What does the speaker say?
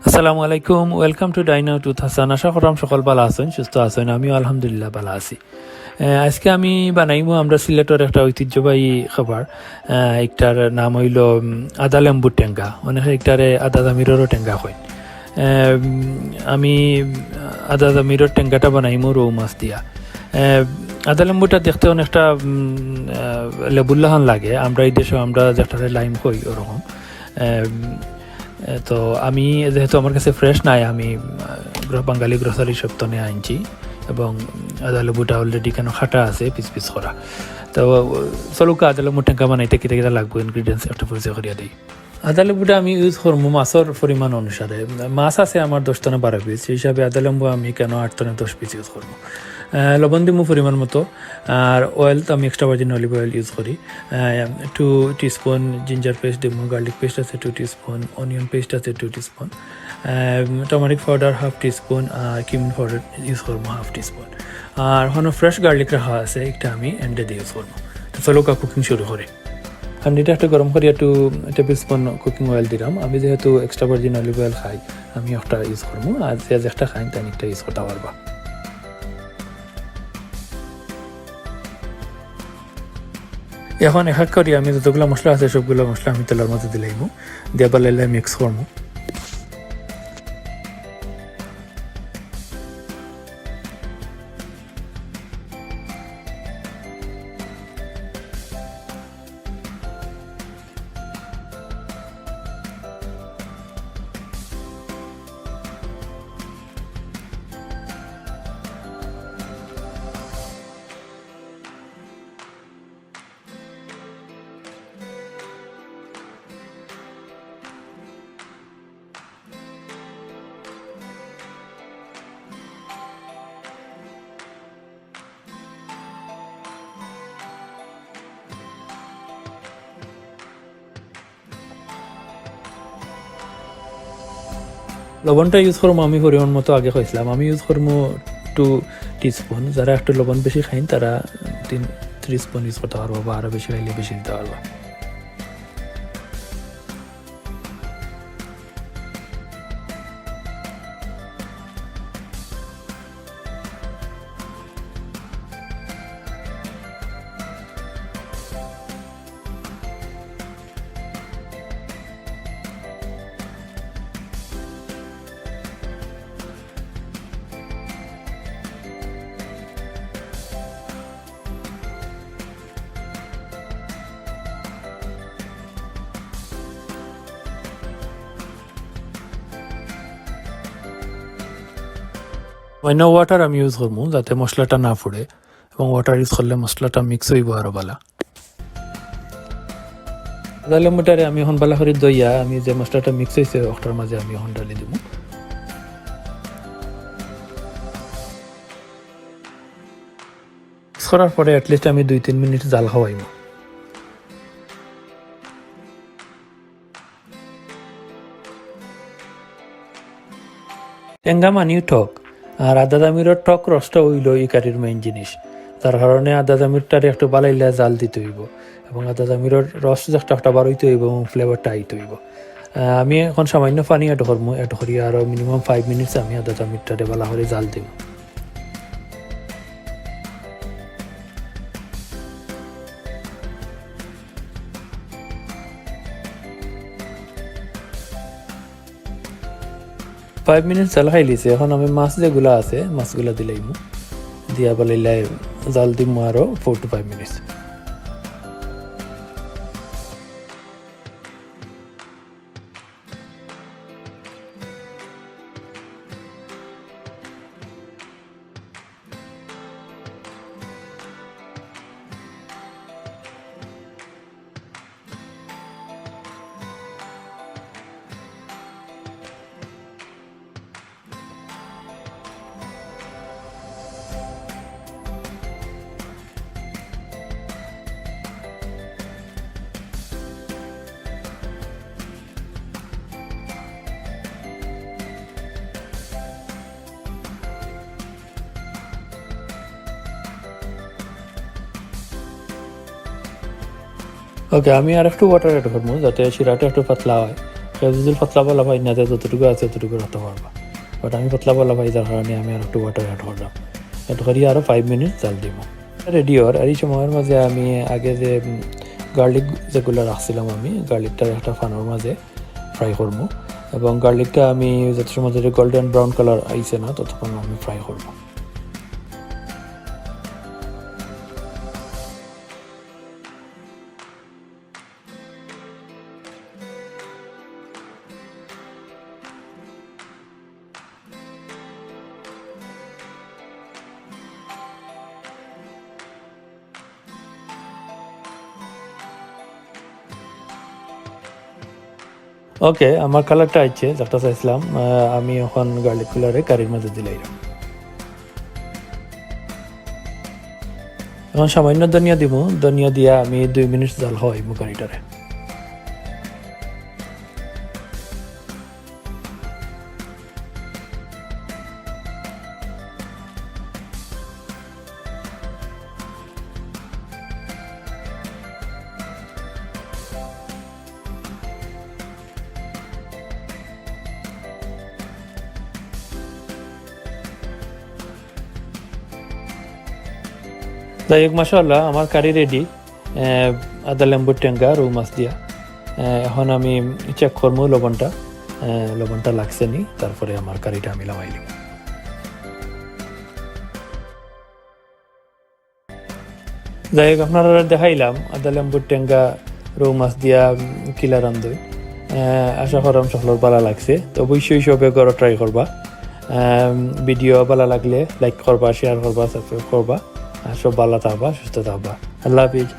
আসসালামু আলাইকুম, welcome to ডাইনার tooth Hasan. আশা করাম সকল ভালো আছেন, সুস্থ আছেন। আমিও আলহামদুলিল্লাহ ভালো আছি। আজকে আমি বানাইমু আমরা সিলেটের একটা ঐতিহ্যবাহী খাবার। একটার নাম হইল আদা লেম্বুর টেঙ্গা, অনেক একটারে আদা জামিরেরও টেঙ্গা হয়। আমি আদা জামিরের টেঙ্গাটা বানাইমু রৌ মাছ দিয়া। আদা লেম্বুটা দেখতে অনেকটা লেবুল্লাহান লাগে, আমরা এই দেশে আমরা যেটারে লাইম কই ওরকম। তো আমি যেহেতু আমার কাছে ফ্রেশ নাই, আমি বাঙালি গ্রোসারি শপ তো নিয়ে আনছি এবং আদা লেবুটা অলরেডি কেন খাটা আছে পিস পিস করা। তো চলুকা আদা লেবু টেঙ্কা বানাইতে কিতা কিতা লাগবে ইনগ্রিডিয়েন্টস একটা পরিচয় করিয়া দিই। আদা লেবুটা আমি ইউজ করবো মাছের পরিমাণ অনুসারে। মাছ আছে আমার 10 থেকে 12 পিস, সেই হিসাবে আদা লেবু আমি কেন 8 থেকে 10 পিস ইউজ করবো। লবণ দিমু পরিমাণ মতো, আর অয়েল তো আমি extra virgin olive oil use করি। 2 টিস্পুন জিঞ্জার পেস্ট দিমু, গার্লিক পেস্ট আছে 2 টিস্পুন, অনিয়ন পেস্ট আছে 2 টিস্পুন, টমেরিক পাউডার 1/2 টিস্পুন, আর কিউমিন পাউডার ইউজ করবো 1/2 টিস্পুন। আর কোনো ফ্রেশ গার্লিক রাখা আছে একটা আমি এন্ডে দিয়ে ইউজ করবো। তো চলো কুকিং শুরু করি। হান্ডিটা একটু গরম করিয়া 2 টেবিল স্পুন কুকিং অয়েল দিলাম। আমি যেহেতু এক্সট্রা ভার্জিন অলিভ অয়েল খাই, আমি একটা ইউজ করবো, আর যে একটা খাই তাই একটা ইউজ করতে পারবা। এখন এক এক করি আমি যতগুলো মশলা আছে সবগুলো মশলা আমি তেলের মধ্যে দিলাইমু, দিয়ে বালাইলে মিক্স করবো। লবণটা ইউজ করবো আমি পরিমাণ মতো আগে খাইছিলাম, আমি ইউজ করবো 2 টিস্পুন। যারা একটু লবণ বেশি খাইন তারা 3 স্পুন ইউজ করতে পারবো, বা আরও বেশি খাইলে বেশি দিতে পারবো। অন্য ওয়াটার আমি ইউজ করবো যাতে মশলাটা না ফুড়ে, এবং ওয়াটার ইউজ করলে মশলাটা মিক্স হইব আরো বালা। আদা লেবুটারে আমি এখন বালা করে দইয়া আমি যে মশলাটা মিক্স হয়েছে ওটার মাঝে আমি এখন ডালি দিব। মিক্স করার পরে অ্যাটলিস্ট আমি 2-3 মিনিট জাল খাওয়াইব। টেঙ্গা মানিও টক, আর আদা জামিরের টক রসটা হইল এই কারির মেইন জিনিস। তার কারণে আদা জামিরটারে একটু বালাইলে জাল দিতে হইব, এবং আদা জামিরের রস একটা বার হইতে হইব এবং ফ্লেভারটা আইতে হইব। আমি এখন সামান্য পানি এড করবো, এড করি আরও মিনিমাম 5 মিনিটস আমি আদা জামিরটারে বালা করে জাল দিব। ফাইভ মিনিটস জাল খাই লিছে, এখন আমি মাছ যেগুলো আছে মাছগুলো দিলাইম, দিয়া বালাইলে জাল দিম আরও 4 to 5 মিনিটস। ওকে, আমি আর একটু ওয়াটার অ্যাড করবো যাতে শিরাটা একটু পাতলা হয়, কেউ যদি পাতলা বলা পাই না যতটুকু আছে ততটুকু রাখতে পারবা, বাট আমি পাতলা বলা পাই যার কারণে আমি আর একটু ওয়াটার অ্যাড করলাম। অ্যাড করি আরও 5 মিনিট জাল দিব। রেডি হওয়ার আর এই সময়ের মাঝে আমি আগে যে গার্লিক যেগুলো রাখছিলাম আমি গার্লিকটার একটা ফানোর মাঝে ফ্রাই করবো, এবং গার্লিকটা আমি যত সময় ধরে গোল্ডেন ব্রাউন কালার আইছে না ততক্ষণ আমি ফ্রাই করবো। ওকে, আমার কালারটা আইছে যেটা চাইছিলাম। আমি এখন গার্লিক কালারে কারির মাঝে দিলাইলাম। এখন সামান্য ধনিয়া দিব, ধনিয়া দিয়া আমি 2 মিনিট জাল হয় কারিটারে। যাই হোক, মাশাআল্লাহ আমার কারি রেডি, আদা লেম্বুর টেঙ্গা রৌ মাছ দিয়া। এখন আমি চেক করবো লবণটা লাগছে নি, তারপরে আমার কারিটা আমি লাগাই দিব। যাই হোক, আপনারা দেখাইলাম আদা লেম্বুর টেঙ্গা রৌ মাছ দিয়া কিলা রান্ধই। আশা করাম সকলের ভালো লাগছে, তো অবশ্যই সবে ঘরে ট্রাই করবা। ভিডিও ভালো লাগলে লাইক করবা, শেয়ার করবা, সাবস্ক্রাইব করবা। আর সব ভালো থাকবা, সুস্থ থাকবা। আল্লাহ হাফিজ।